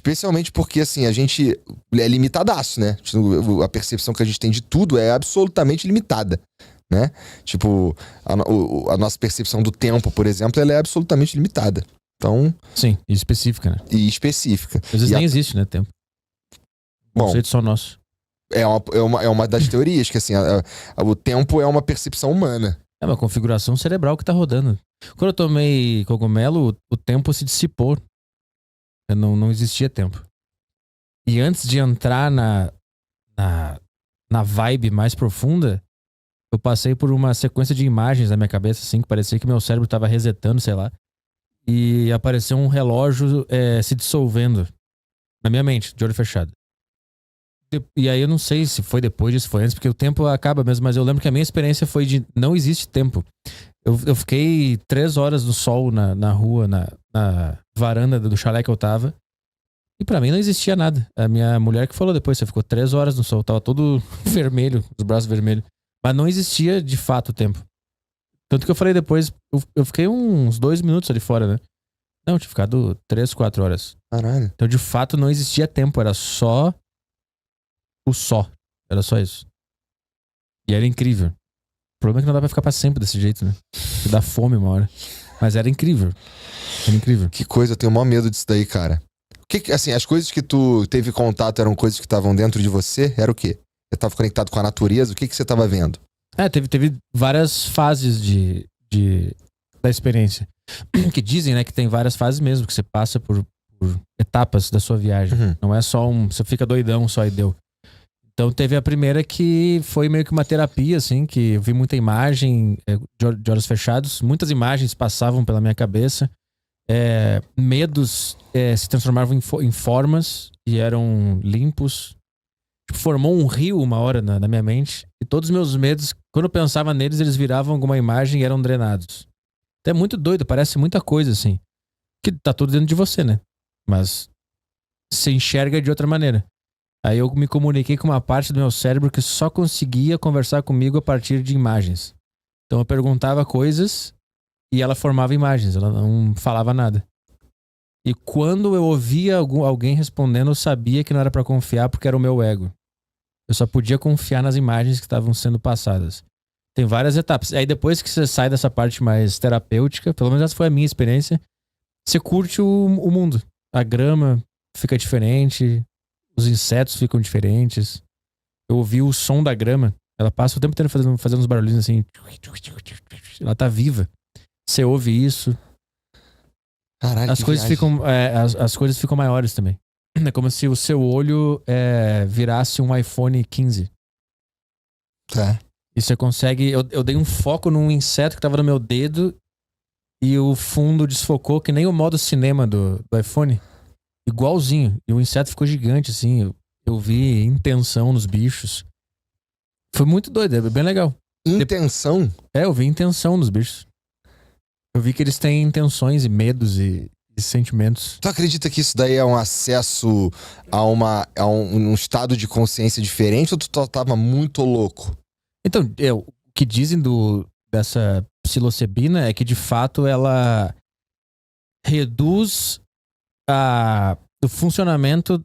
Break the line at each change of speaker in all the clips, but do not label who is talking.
Especialmente porque, assim, a gente é limitadaço, né? A percepção que a gente tem de tudo é absolutamente limitada, né? Tipo, a nossa percepção do tempo, por exemplo, ela é absolutamente limitada. Então...
Sim, e específica, né?
E específica.
Às vezes nem existe, né, tempo.
Bom,
conceito só nosso.
É uma das teorias, que assim, o tempo é uma percepção humana.
É uma configuração cerebral que tá rodando. Quando eu tomei cogumelo, o tempo se dissipou. Não existia tempo. E antes de entrar na vibe mais profunda, eu passei por uma sequência de imagens na minha cabeça, assim, que parecia que meu cérebro tava resetando, sei lá. E apareceu um relógio se dissolvendo na minha mente, de olho fechado. E aí eu não sei se foi depois disso, foi antes, porque o tempo acaba mesmo, mas eu lembro que a minha experiência foi de não existe tempo. Eu fiquei 3 horas no sol na rua, na varanda do chalé que eu tava, e pra mim não existia nada. A minha mulher que falou depois, você ficou 3 horas no sol, tava todo vermelho, os braços vermelhos, mas não existia de fato o tempo. Tanto que eu falei depois, eu fiquei uns 2 minutos ali fora, né? Não, eu tinha ficado 3, 4 horas.
Caralho.
Então de fato não existia tempo, era só era só isso. E era incrível. O problema é que não dá pra ficar pra sempre desse jeito, né? Porque dá fome uma hora. Mas era incrível. Era incrível.
Que coisa, eu tenho o maior medo disso daí, cara. Assim, as coisas que tu teve contato eram coisas que estavam dentro de você? Era o quê? Você tava conectado com a natureza? O que você tava vendo?
Teve várias fases da experiência. Que dizem, né, que tem várias fases mesmo, que você passa por etapas da sua viagem.
Uhum.
Não é só você fica doidão só e deu. Então teve a primeira que foi meio que uma terapia, assim, que eu vi muita imagem de olhos fechados. Muitas imagens passavam pela minha cabeça. Medos se transformavam em formas e eram limpos. Formou um rio uma hora na minha mente. E todos os meus medos, quando eu pensava neles, eles viravam alguma imagem e eram drenados. Então é muito doido, parece muita coisa, assim. Que tá tudo dentro de você, né? Mas se enxerga de outra maneira. Aí eu me comuniquei com uma parte do meu cérebro que só conseguia conversar comigo a partir de imagens. Então eu perguntava coisas e ela formava imagens, ela não falava nada. E quando eu ouvia alguém respondendo, eu sabia que não era pra confiar porque era o meu ego. Eu só podia confiar nas imagens que estavam sendo passadas. Tem várias etapas. Aí depois que você sai dessa parte mais terapêutica, pelo menos essa foi a minha experiência, você curte o mundo. A grama fica diferente, os insetos ficam diferentes. Eu ouvi o som da grama. Ela passa o tempo inteiro fazendo uns barulhinhos assim. Ela tá viva. Você ouve isso.
Caralho,
as coisas ficam as coisas ficam maiores também. É como se o seu olho virasse um iPhone 15.
Tá.
E você consegue... Eu dei um foco num inseto que tava no meu dedo e o fundo desfocou que nem o modo cinema do iPhone. Igualzinho. E o inseto ficou gigante, assim. Eu vi intenção nos bichos. Foi muito doido, é bem legal.
Intenção?
Eu vi intenção nos bichos. Eu vi que eles têm intenções e medos e sentimentos.
Tu acredita que isso daí é um acesso a um estado de consciência diferente ou tu tava muito louco?
Então, o que dizem dessa psilocibina é que de fato ela reduz o funcionamento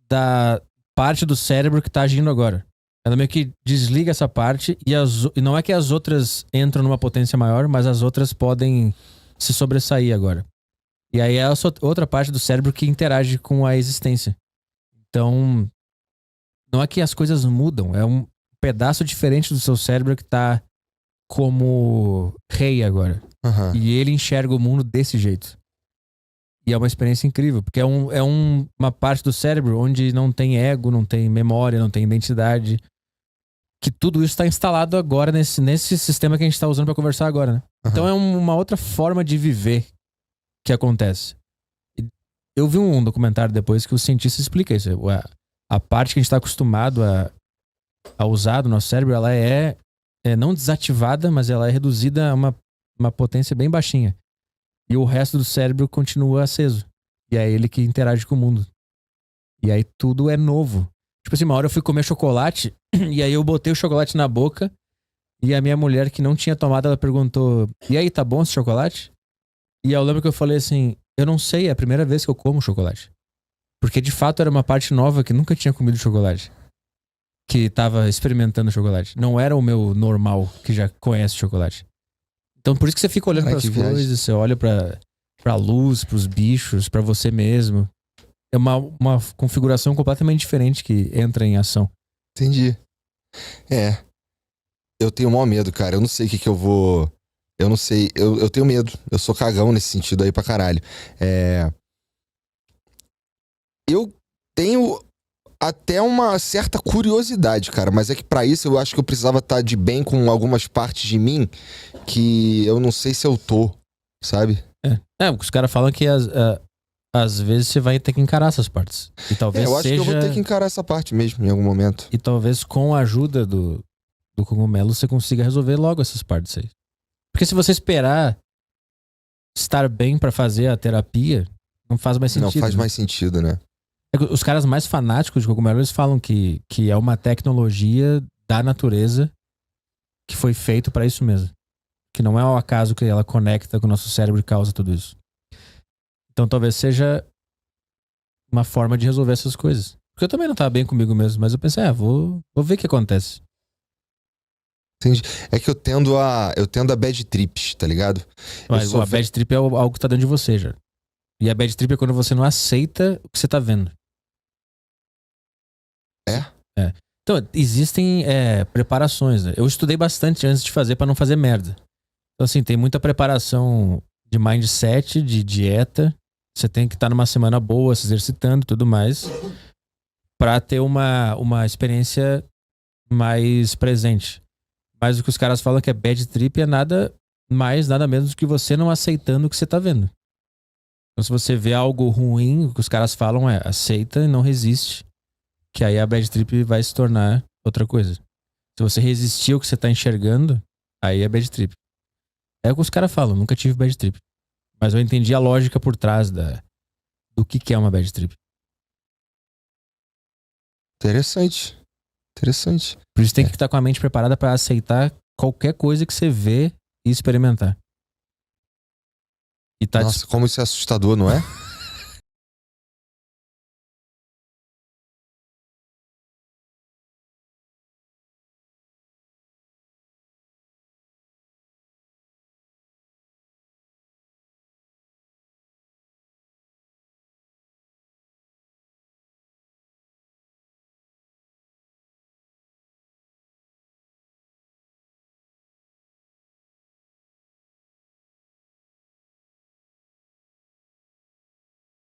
da parte do cérebro que tá agindo agora. Ela meio que desliga essa parte e não é que as outras entram numa potência maior, mas as outras podem se sobressair agora. E aí é a outra parte do cérebro que interage com a existência. Então, não é que as coisas mudam, é um pedaço diferente do seu cérebro que tá como rei agora.
Uhum.
E ele enxerga o mundo desse jeito. E é uma experiência incrível, porque é uma parte do cérebro onde não tem ego, não tem memória, não tem identidade. Que tudo isso está instalado agora nesse sistema que a gente está usando para conversar agora, né? Uhum. Então é uma outra forma de viver que acontece. Eu vi um documentário depois que o cientista explica isso. A parte que a gente está acostumado a usar do nosso cérebro, ela é não desativada, mas ela é reduzida a uma potência bem baixinha. E o resto do cérebro continua aceso. E é ele que interage com o mundo. E aí tudo é novo. Tipo assim, uma hora eu fui comer chocolate e aí eu botei o chocolate na boca e a minha mulher que não tinha tomado, ela perguntou: e aí, tá bom esse chocolate? E eu lembro que eu falei assim: eu não sei, é a primeira vez que eu como chocolate. Porque de fato era uma parte nova que nunca tinha comido chocolate. Que tava experimentando chocolate. Não era o meu normal, que já conhece chocolate. Então por isso que você fica olhando pras coisas, você olha pra luz, pros bichos, pra você mesmo. É uma configuração completamente diferente que entra em ação.
Entendi. Eu tenho o maior medo, cara. Eu não sei o que eu vou... Eu não sei. Eu tenho medo. Eu sou cagão nesse sentido aí pra caralho. Eu tenho até uma certa curiosidade, cara. Mas é que pra isso eu acho que eu precisava estar de bem com algumas partes de mim que eu não sei se eu tô, sabe?
Os caras falam que às vezes você vai ter que encarar essas partes. E talvez
eu acho que eu vou ter que encarar essa parte mesmo, em algum momento.
E talvez com a ajuda do cogumelo você consiga resolver logo essas partes aí. Porque se você esperar estar bem pra fazer a terapia, não faz mais sentido.
Não faz mais sentido, né?
Os caras mais fanáticos de cogumelo, eles falam que é uma tecnologia da natureza que foi feito pra isso mesmo. Que não é ao acaso que ela conecta com o nosso cérebro e causa tudo isso. Então talvez seja uma forma de resolver essas coisas. Porque eu também não tava bem comigo mesmo, mas eu pensei, vou ver o que acontece.
Entendi. É que eu tendo a bad trips, tá ligado?
Mas a bad trip é algo que tá dentro de você já. E a bad trip é quando você não aceita o que você tá vendo. Então, existem preparações, né? Eu estudei bastante antes de fazer pra não fazer merda. Então, assim, tem muita preparação de mindset, de dieta. Você tem que estar numa semana boa, se exercitando e tudo mais, pra ter uma experiência mais presente. Mas o que os caras falam que é bad trip é nada mais, nada menos do que você não aceitando o que você tá vendo. Então, se você vê algo ruim, o que os caras falam é aceita e não resiste. Que aí a bad trip vai se tornar outra coisa. Se você resistir ao que você tá enxergando, aí é bad trip. É o que os caras falam, nunca tive bad trip. Mas eu entendi a lógica por trás do que é uma bad trip.
Interessante.
Por isso tem que estar com a mente preparada pra aceitar qualquer coisa que você vê e experimentar.
Nossa, como isso é assustador, não é?